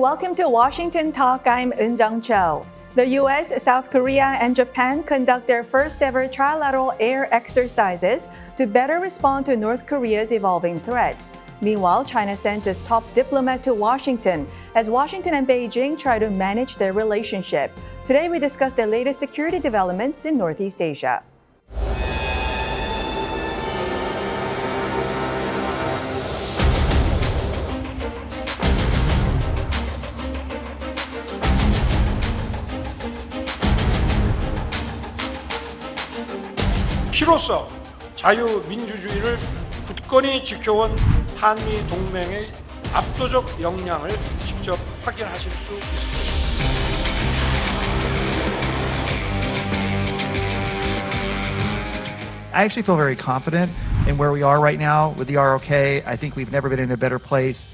welcome to Washington Talk. I'm Eun Jung-cho. The U.S., South Korea, and Japan conduct their first ever trilateral air exercises to better respond to North Korea's evolving threats. Meanwhile, China sends its top diplomat to Washington as Washington and Beijing try to manage their relationship. Today, we discuss the latest security developments in Northeast Asia. 피로써 자유민주주의를 굳건히 지켜온 한미 동맹의 압도적 역량을 직접 확인하실 수 있습니다. I actually feel very confident in where we are right now with the ROK. I think we've never been in a better place.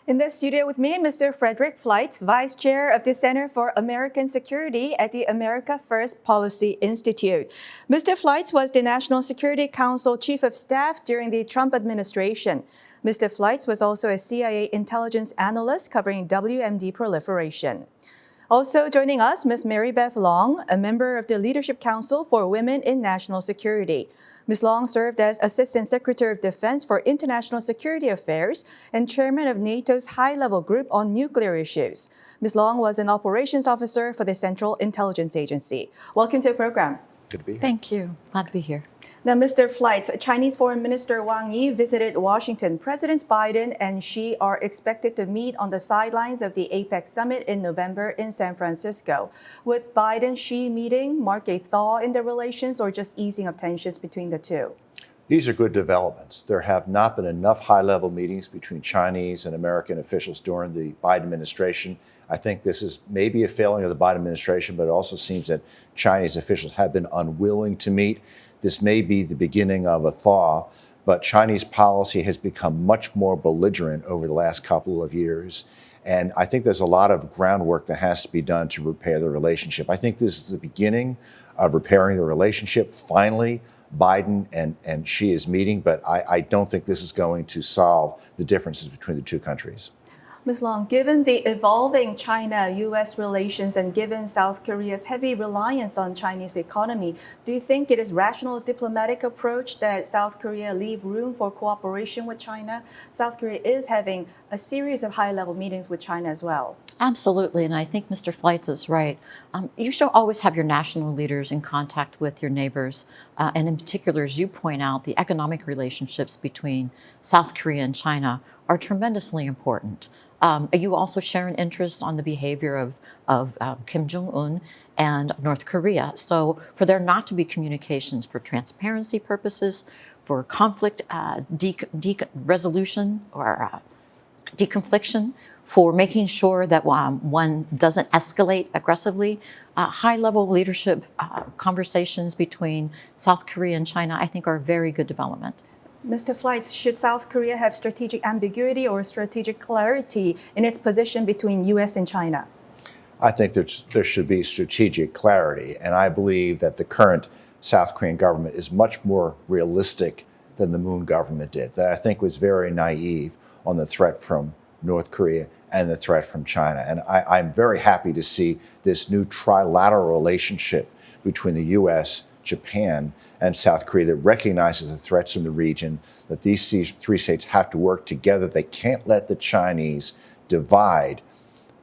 In the studio with me, Mr. Frederick Fleitz, Vice Chair of the Center for American Security at the America First Policy Institute. Mr. Fleitz was the National Security Council Chief of Staff during the Trump administration. Mr. Fleitz was also a CIA intelligence analyst covering WMD proliferation. Also joining us, Ms. Mary Beth Long, a member of the Leadership Council for Women in National Security. Ms. Long served as Assistant Secretary of Defense for International Security Affairs and Chairman of NATO's high-level group on nuclear issues. Ms. Long was an operations officer for the Central Intelligence Agency. Welcome to the program. Good to be here. Thank you. Glad to be here. Now, Mr. Fleitz, Chinese Foreign Minister Wang Yi visited Washington. Presidents Biden and Xi are expected to meet on the sidelines of the APEC summit in November in San Francisco. Would Biden-Xi meeting mark a thaw in the relations or just easing of tensions between the two? These are good developments. There have not been enough high-level meetings between Chinese and American officials during the Biden administration. I think this is maybe a failing of the Biden administration, but it also seems that Chinese officials have been unwilling to meet. This may be the beginning of a thaw, but Chinese policy has become much more belligerent over the last couple of years. And I think there's a lot of groundwork that has to be done to repair the relationship. I think this is the beginning of repairing the relationship. Finally, Biden and Xi is meeting, but I don't think this is going to solve the differences between the two countries. Ms. Long, given the evolving China-U.S. relations and given South Korea's heavy reliance on Chinese economy, do you think it is rational diplomatic approach that South Korea leave room for cooperation with China? South Korea is having a series of high-level meetings with China as well. Absolutely, and I think Mr. Fleitz is right. You should always have your national leaders in contact with your neighbors, and in particular, as you point out, the economic relationships between South Korea and China are tremendously important. You also share an interest on the behavior of Kim Jong-un and North Korea. So for there not to be communications for transparency purposes, for conflict resolution or deconfliction, for making sure that one doesn't escalate aggressively, high-level leadership conversations between South Korea and China, I think, are a very good development. Mr. Fleitz, should South Korea have strategic ambiguity or strategic clarity in its position between U.S. and China? I think there should be strategic clarity, and I believe that the current South Korean government is much more realistic than the Moon government did, that I think was very naive on the threat from North Korea and the threat from China. And I'm very happy to see this new trilateral relationship between the U.S., Japan, and South Korea that recognizes the threats in the region, that these three states have to work together. They can't let the Chinese divide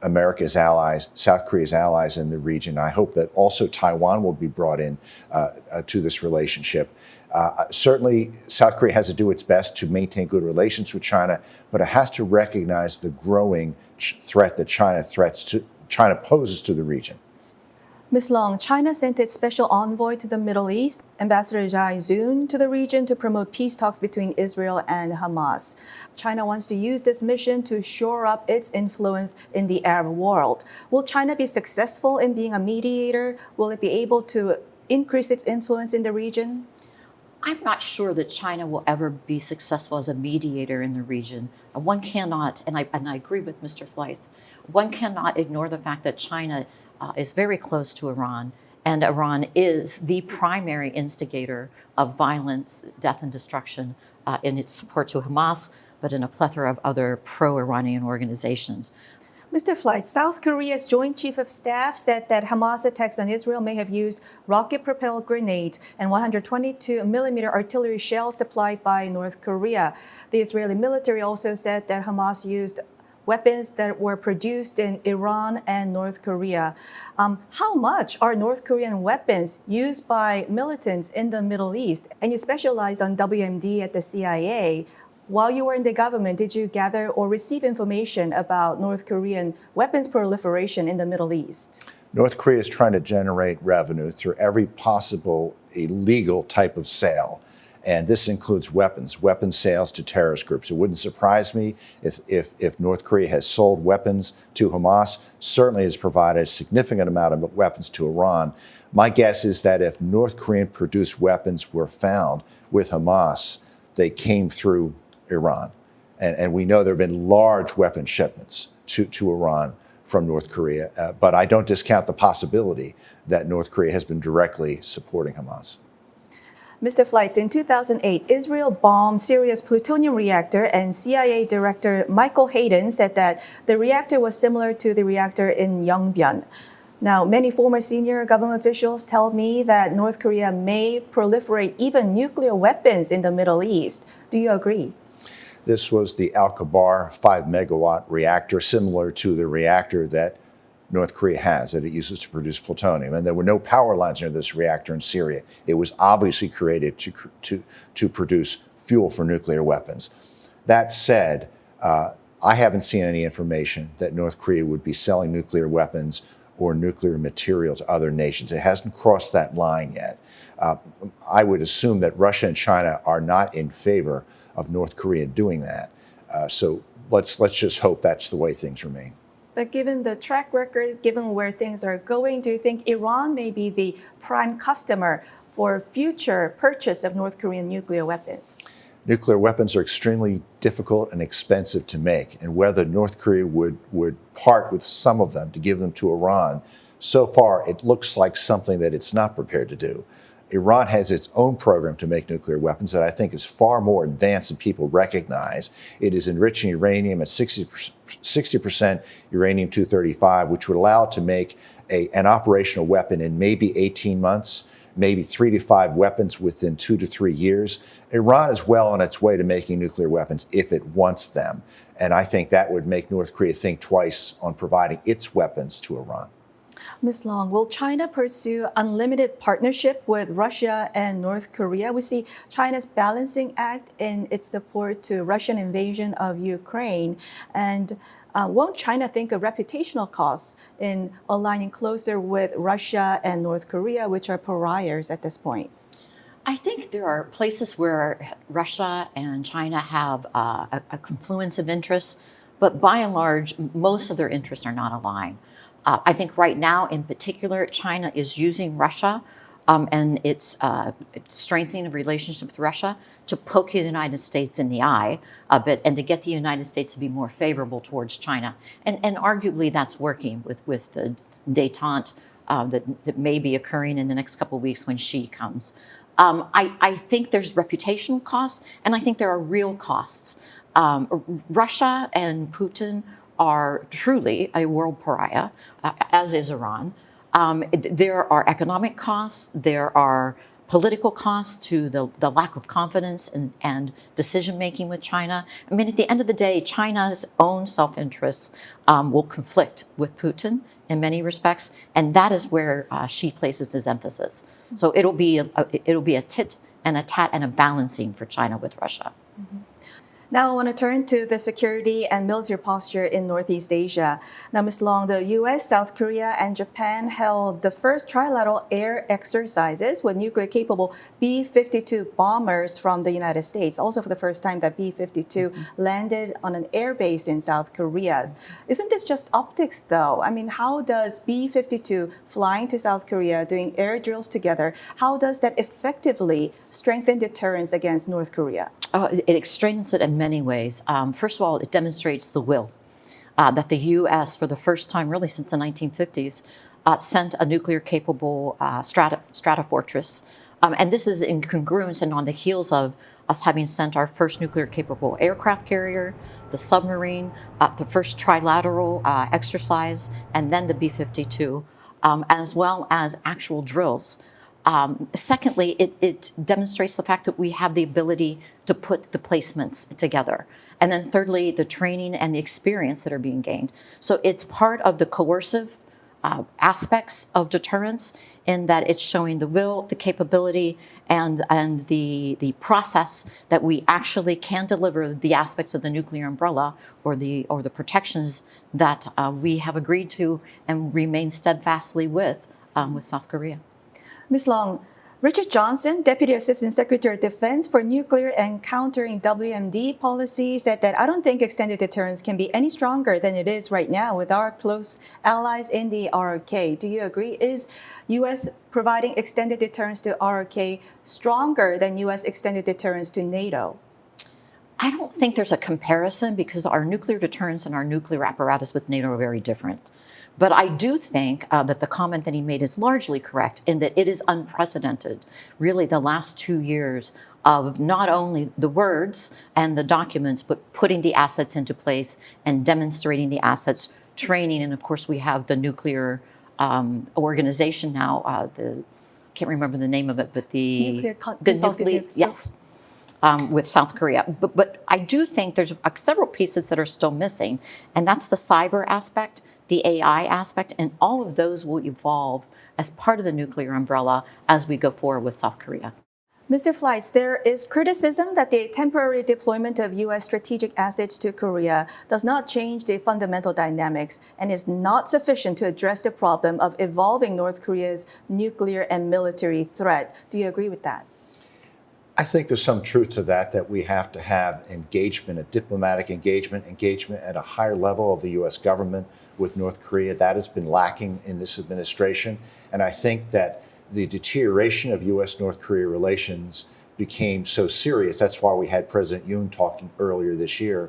America's allies, South Korea's allies in the region. I hope that also Taiwan will be brought in to this relationship. Certainly, South Korea has to do its best to maintain good relations with China, but it has to recognize the growing threat that China poses to the region. Ms. Long, China sent its special envoy to the Middle East, Ambassador Zhai Zun, to the region to promote peace talks between Israel and Hamas. China wants to use this mission to shore up its influence in the Arab world. Will China be successful in being a mediator? Will it be able to increase its influence in the region? I'm not sure that China will ever be successful as a mediator in the region. One cannot, and I agree with Mr. Fleitz, one cannot ignore the fact that China is very close to Iran, and Iran is the primary instigator of violence, death, and destruction in its support to Hamas, but in a plethora of other pro-Iranian organizations. Mr. Fleitz, South Korea's Joint Chief of Staff said that Hamas attacks on Israel may have used rocket-propelled grenades and 122mm artillery shells supplied by North Korea. The Israeli military also said that Hamas used weapons that were produced in Iran and North Korea. How much are North Korean weapons used by militants in the Middle East? And you specialized on WMD at the CIA. While you were in the government, did you gather or receive information about North Korean weapons proliferation in the Middle East? North Korea is trying to generate revenue through every possible illegal type of sale. And this includes weapons sales to terrorist groups. It wouldn't surprise me if North Korea has sold weapons to Hamas, certainly has provided a significant amount of weapons to Iran. My guess is that if North Korean produced weapons were found with Hamas, they came through Iran. And we know there have been large weapon shipments to Iran from North Korea. But I don't discount the possibility that North Korea has been directly supporting Hamas. Mr. Fleitz, in 2008, Israel bombed Syria's plutonium reactor, and CIA Director Michael Hayden said that the reactor was similar to the reactor in Yongbyon. Now, many former senior government officials tell me that North Korea may proliferate even nuclear weapons in the Middle East. Do you agree? This was the Al-Kabar 5-megawatt reactor, similar to the reactor that North Korea has, that it uses to produce plutonium. And there were no power lines near this reactor in Syria. It was obviously created to produce fuel for nuclear weapons. That said, I haven't seen any information that North Korea would be selling nuclear weapons or nuclear material to other nations. It hasn't crossed that line yet. I would assume that Russia and China are not in favor of North Korea doing that. So let's just hope that's the way things remain. But given the track record, given where things are going, do you think Iran may be the prime customer for future purchase of North Korean nuclear weapons? Nuclear weapons are extremely difficult and expensive to make, and whether North Korea would part with some of them to give them to Iran, so far it looks like something that it's not prepared to do. Iran has its own program to make nuclear weapons that I think is far more advanced than people recognize. It is enriching uranium at 60% uranium-235, which would allow it to make an operational weapon in maybe 18 months, maybe 3 to 5 weapons within 2 to 3 years. Iran is well on its way to making nuclear weapons if it wants them. And I think that would make North Korea think twice on providing its weapons to Iran. Ms. Long, will China pursue unlimited partnership with Russia and North Korea? We see China's balancing act in its support to Russian invasion of Ukraine. And won't China think of reputational costs in aligning closer with Russia and North Korea, which are pariahs at this point? I think there are places where Russia and China have a confluence of interests, but by and large, most of their interests are not aligned. I think right now, in particular, China is using Russia and its strengthening of relationship with Russia to poke the United States in the eye a bit and to get the United States to be more favorable towards China. And arguably that's working with the détente that may be occurring in the next couple of weeks when Xi comes. I think there's reputational costs, and I think there are real costs. Russia and Putin are truly a world pariah, as is Iran. There are economic costs, there are political costs to the lack of confidence and decision-making with China. I mean, at the end of the day, China's own self-interests will conflict with Putin in many respects, and that is where Xi places his emphasis. So it'll be a tit and a tat and a balancing for China with Russia. Mm-hmm. Now I want to turn to the security and military posture in Northeast Asia. Now, Ms. Long, the U.S., South Korea, and Japan held the first trilateral air exercises with nuclear-capable B-52 bombers from the United States. Also for the first time that B-52 landed on an air base in South Korea. Isn't this just optics, though? I mean, how does B-52 flying to South Korea, doing air drills together, how does that effectively strengthen deterrence against North Korea? It strengthens it in many ways. First of all, it demonstrates the will that the U.S., for the first time really since the 1950s, sent a nuclear-capable stratofortress. And this is in congruence and on the heels of us having sent our first nuclear-capable aircraft carrier, the submarine, the first trilateral exercise, and then the B-52, as well as actual drills. Secondly, it demonstrates the fact that we have the ability to put the placements together. And then thirdly, the training and the experience that are being gained. So it's part of the coercive aspects of deterrence in that it's showing the will, the capability, and the process that we actually can deliver the aspects of the nuclear umbrella or the protections that we have agreed to and remain steadfastly with South Korea. Ms. Long, Richard Johnson, Deputy Assistant Secretary of Defense for Nuclear and Countering WMD Policy, said that I don't think extended deterrence can be any stronger than it is right now with our close allies in the ROK. Do you agree? Is U.S. providing extended deterrence to ROK stronger than U.S. extended deterrence to NATO? I don't think there's a comparison because our nuclear deterrence and our nuclear apparatus with NATO are very different. But I do think that the comment that he made is largely correct in that it is unprecedented, really the last 2 years of not only the words and the documents, but putting the assets into place and demonstrating the assets, training. And of course, we have the nuclear organization now, can't remember the name of it, but Nuclear Consultative. Yes. With South Korea. But I do think there's several pieces that are still missing, and that's the cyber aspect, the AI aspect, and all of those will evolve as part of the nuclear umbrella as we go forward with South Korea. Mr. Fleitz, there is criticism that the temporary deployment of U.S. strategic assets to Korea does not change the fundamental dynamics and is not sufficient to address the problem of evolving North Korea's nuclear and military threat. Do you agree with that? I think there's some truth to that we have to have engagement, a diplomatic engagement at a higher level of the U.S. government with North Korea. That has been lacking in this administration. And I think that the deterioration of U.S.-North Korea relations became so serious. That's why we had President Yoon talking earlier this year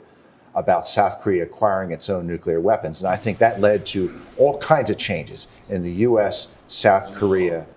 about South Korea acquiring its own nuclear weapons. And I think that led to all kinds of changes in the U.S., South Korea,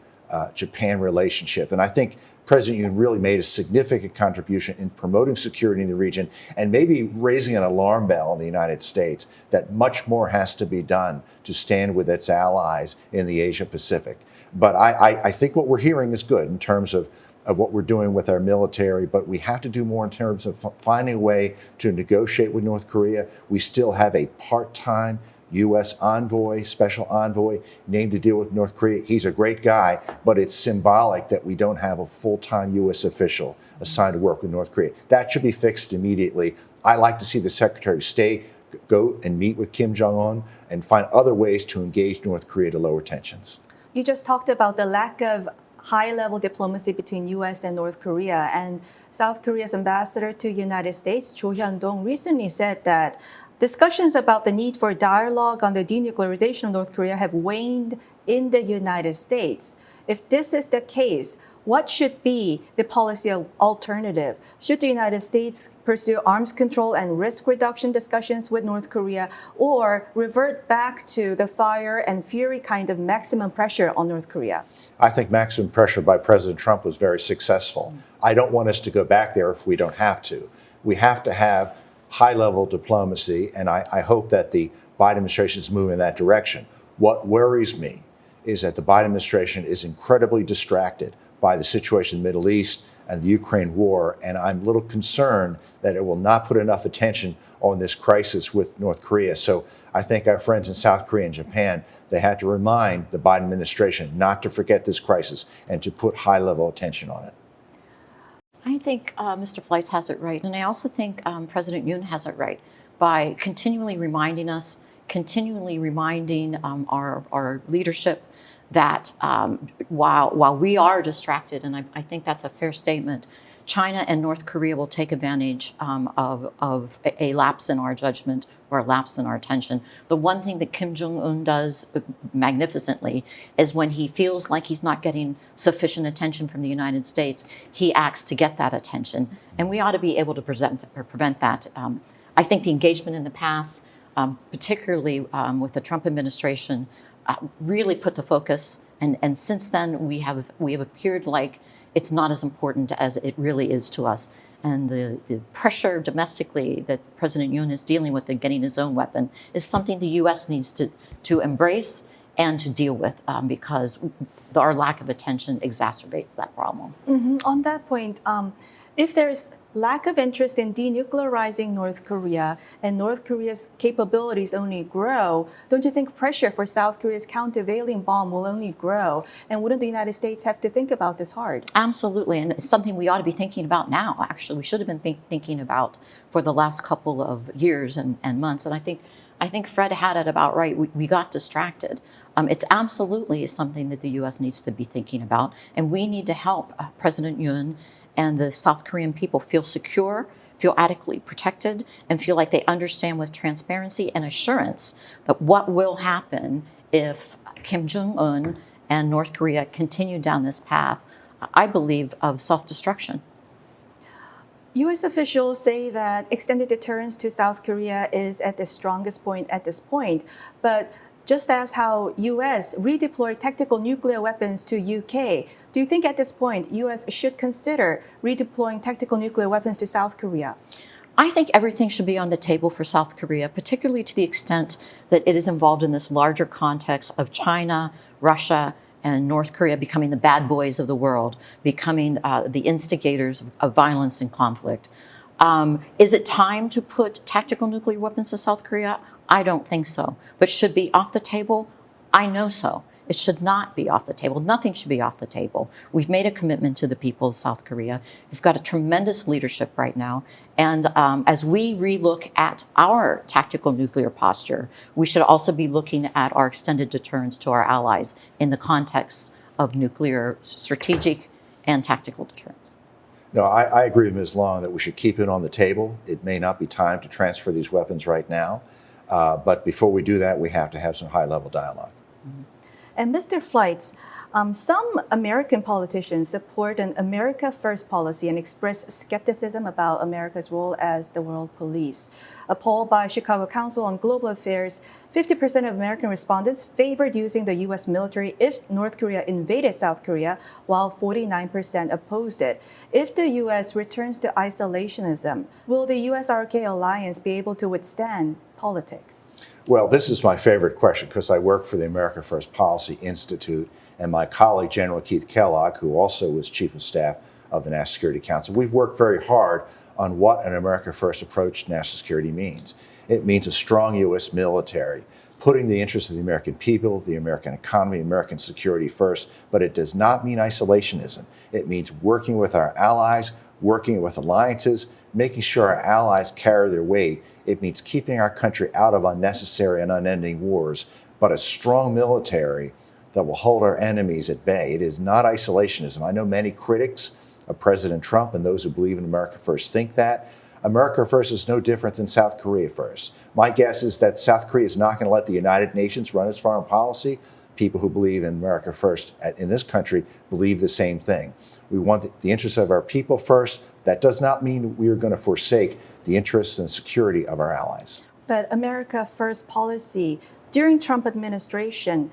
Japan relationship. And I think President Yoon really made a significant contribution in promoting security in the region and maybe raising an alarm bell in the United States that much more has to be done to stand with its allies in the Asia Pacific. But I think what we're hearing is good in terms of what we're doing with our military, but we have to do more in terms of finding a way to negotiate with North Korea. We still have a part-time U.S. envoy, special envoy, named to deal with North Korea. He's a great guy, but it's symbolic that we don't have a full-time U.S. official assigned to work with North Korea. That should be fixed immediately. I like to see the Secretary of State go and meet with Kim Jong-un and find other ways to engage North Korea to lower tensions. You just talked about the lack of high-level diplomacy between U.S. and North Korea, and South Korea's ambassador to the United States, Cho Hyun-dong, recently said that discussions about the need for dialogue on the denuclearization of North Korea have waned in the United States. If this is the case, what should be the policy alternative? Should the United States pursue arms control and risk reduction discussions with North Korea, or revert back to the fire and fury kind of maximum pressure on North Korea? I think maximum pressure by President Trump was very successful. I don't want us to go back there if we don't have to. We have to have high-level diplomacy, and I hope that the Biden administration is moving in that direction. What worries me is that the Biden administration is incredibly distracted by the situation in the Middle East and the Ukraine war, and I'm a little concerned that it will not put enough attention on this crisis with North Korea. So I think our friends in South Korea and Japan, they had to remind the Biden administration not to forget this crisis and to put high-level attention on it. I think Mr. Fleitz has it right. And I also think President Yoon has it right by continually reminding us, continually reminding our leadership that while we are distracted, and I think that's a fair statement, China and North Korea will take advantage of a lapse in our judgment or a lapse in our attention. The one thing that Kim Jong-un does magnificently is when he feels like he's not getting sufficient attention from the United States, he acts to get that attention. And we ought to be able to prevent that. I think the engagement in the past, particularly with the Trump administration, really put the focus. And since then, we have appeared like it's not as important as it really is to us. And the pressure domestically that President Yoon is dealing with in getting his own weapon is something the U.S. needs to embrace and to deal with because our lack of attention exacerbates that problem. On that point, if there's lack of interest in denuclearizing North Korea and North Korea's capabilities only grow, don't you think pressure for South Korea's countervailing bomb will only grow? And wouldn't the United States have to think about this hard? Absolutely, and it's something we ought to be thinking about now. Actually, we should have been thinking about for the last couple of years and months. And I think Fred had it about right. We got distracted. It's absolutely something that the U.S. needs to be thinking about, and we need to help President Yoon and the South Korean people feel secure, feel adequately protected, and feel like they understand with transparency and assurance that what will happen if Kim Jong-un and North Korea continue down this path, I believe, of self-destruction. U.S. officials say that extended deterrence to South Korea is at the strongest point at this point, but just as how U.S. redeployed tactical nuclear weapons to UK, do you think at this point U.S. should consider redeploying tactical nuclear weapons to South Korea? I think everything should be on the table for South Korea, particularly to the extent that it is involved in this larger context of China, Russia, and North Korea becoming the bad boys of the world, becoming the instigators of violence and conflict. Is it time to put tactical nuclear weapons to South Korea? I don't think so. But should be off the table? I know so. It should not be off the table. Nothing should be off the table. We've made a commitment to the people of South Korea. We've got a tremendous leadership right now. And as we relook at our tactical nuclear posture, we should also be looking at our extended deterrence to our allies in the context of nuclear strategic and tactical deterrence. No, I agree with Ms. Long that we should keep it on the table. It may not be time to transfer these weapons right now, but before we do that, we have to have some high-level dialogue. And Mr. Fleitz, some American politicians support an America First policy and express skepticism about America's role as the world police. A poll by Chicago Council on Global Affairs, 50% of American respondents favored using the U.S. military if North Korea invaded South Korea, while 49% opposed it. If the U.S. returns to isolationism, will the U.S.-ROK alliance be able to withstand politics? Well, this is my favorite question because I work for the America First Policy Institute, and my colleague, General Keith Kellogg, who also was Chief of Staff of the National Security Council, we've worked very hard on what an America First approach to national security means. It means a strong U.S. military, putting the interests of the American people, the American economy, American security first, but it does not mean isolationism. It means working with our allies, working with alliances, making sure our allies carry their weight. It means keeping our country out of unnecessary and unending wars, but a strong military that will hold our enemies at bay. It is not isolationism. I know many critics of President Trump and those who believe in America First think that. America First is no different than South Korea First. My guess is that South Korea is not going to let the United Nations run its foreign policy. People who believe in America First in this country believe the same thing. We want the interests of our people first. That does not mean we are going to forsake the interests and security of our allies. But America First policy during Trump administration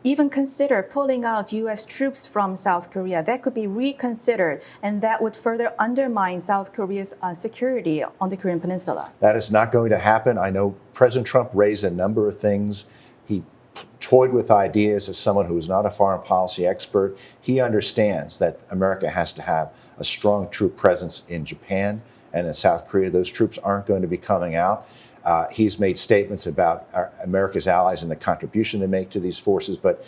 even consider pulling out U.S. troops from South Korea. That could be reconsidered, and that would further undermine South Korea's security on the Korean Peninsula. That is not going to happen. I know President Trump raised a number of things. He toyed with ideas as someone who is not a foreign policy expert. He understands that America has to have a strong troop presence in Japan and in South Korea. Those troops aren't going to be coming out. He's made statements about America's allies and the contribution they make to these forces. But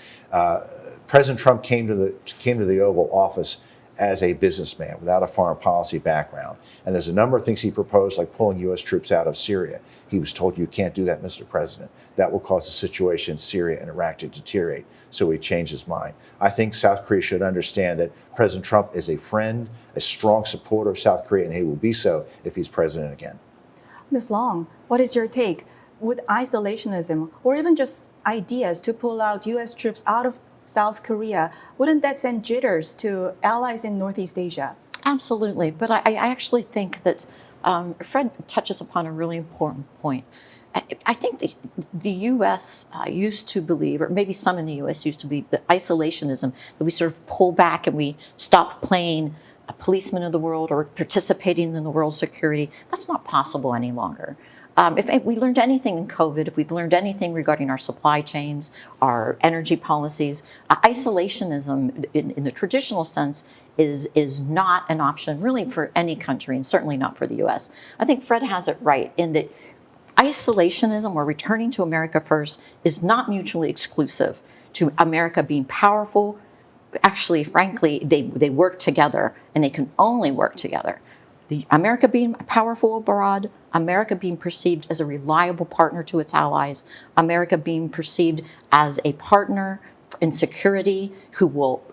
President Trump came to the Oval Office as a businessman without a foreign policy background. And there's a number of things he proposed, like pulling U.S. troops out of Syria. He was told, you can't do that, Mr. President. That will cause the situation in Syria and Iraq to deteriorate. So he changed his mind. I think South Korea should understand that President Trump is a friend, a strong supporter of South Korea, and he will be so if he's president again. Ms. Long, what is your take? Would isolationism or even just ideas to pull out U.S. troops out of South Korea, wouldn't that send jitters to allies in Northeast Asia? Absolutely. But I actually think that Fred touches upon a really important point. I think the U.S. Used to believe, or maybe some in the U.S. used to believe, that isolationism, that we sort of pull back and we stop playing a policeman of the world or participating in the world's security, that's not possible any longer. If we learned anything in COVID, if we've learned anything regarding our supply chains, our energy policies, isolationism in the traditional sense is not an option really for any country, and certainly not for the U.S. I think Fred has it right in that isolationism or returning to America first is not mutually exclusive to America being powerful. Actually, frankly, they work together, and they can only work together. America being powerful abroad, America being perceived as a reliable partner to its allies, America being perceived as a partner in security who will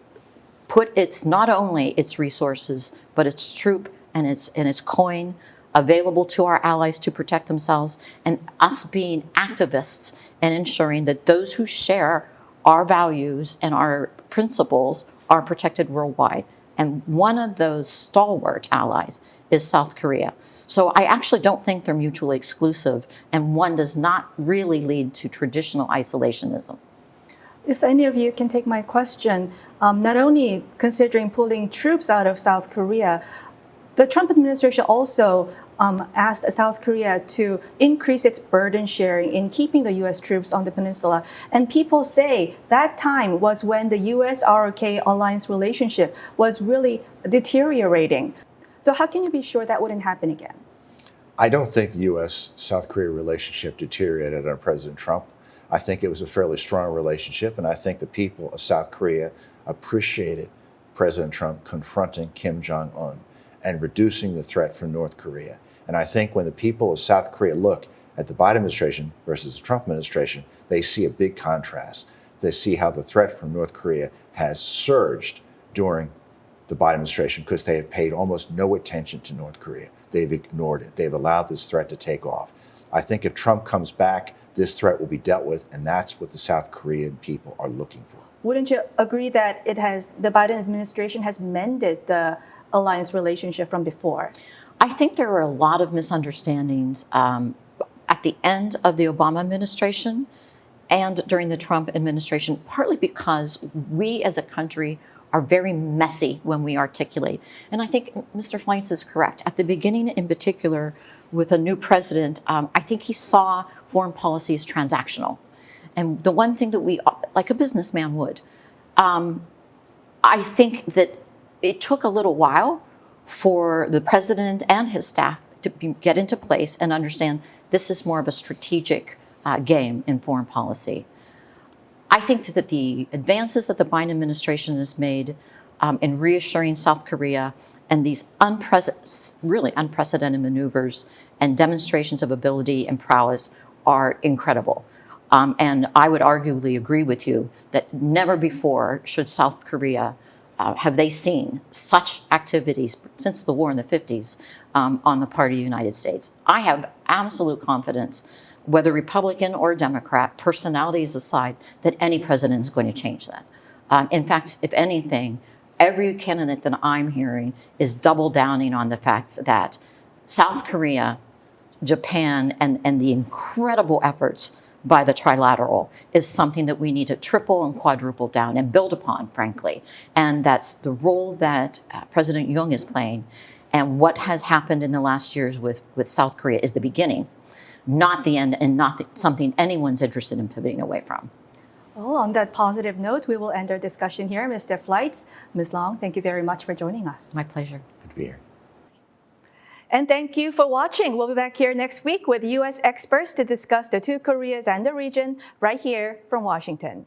put not only its resources, but its troop and its coin available to our allies to protect themselves, and us being activists and ensuring that those who share our values and our principles are protected worldwide. And one of those stalwart allies is South Korea. So I actually don't think they're mutually exclusive, and one does not really lead to traditional isolationism. If any of you can take my question, not only considering pulling troops out of South Korea, the Trump administration also asked South Korea to increase its burden sharing in keeping the U.S. troops on the peninsula. And people say that time was when the U.S.-ROK alliance relationship was really deteriorating. So how can you be sure that wouldn't happen again? I don't think the U.S.-South Korea relationship deteriorated under President Trump. I think it was a fairly strong relationship, and I think the people of South Korea appreciated President Trump confronting Kim Jong-un and reducing the threat from North Korea. And I think when the people of South Korea look at the Biden administration versus the Trump administration, they see a big contrast. They see how the threat from North Korea has surged during the Biden administration because they have paid almost no attention to North Korea. They've ignored it. They've allowed this threat to take off. I think if Trump comes back, this threat will be dealt with, and that's what the South Korean people are looking for. Wouldn't you agree that the Biden administration has mended the alliance relationship from before? I think there were a lot of misunderstandings at the end of the Obama administration and during the Trump administration, partly because we as a country are very messy when we articulate. And I think Mr. Fleitz is correct. At the beginning, in particular, with a new president, I think he saw foreign policy as transactional. And the one thing that we, like a businessman would, I think that it took a little while for the president and his staff to get into place and understand this is more of a strategic game in foreign policy. I think that the advances that the Biden administration has made in reassuring South Korea and these really unprecedented maneuvers and demonstrations of ability and prowess are incredible. And I would arguably agree with you that never before should South Korea have they seen such activities since the war in the 50s on the part of the United States. I have absolute confidence, whether Republican or Democrat, personalities aside, that any president is going to change that. In fact, if anything, every candidate that I'm hearing is double downing on the fact that South Korea, Japan, and the incredible efforts by the trilateral is something that we need to triple and quadruple down and build upon, frankly. And that's the role that President Yoon is playing. And what has happened in the last years with South Korea is the beginning, not the end, and not something anyone's interested in pivoting away from. Well, on that positive note, we will end our discussion here. Mr. Fleitz, Ms. Long, thank you very much for joining us. My pleasure. Good to be here. And thank you for watching. We'll be back here next week with U.S. experts to discuss the two Koreas and the region right here from Washington.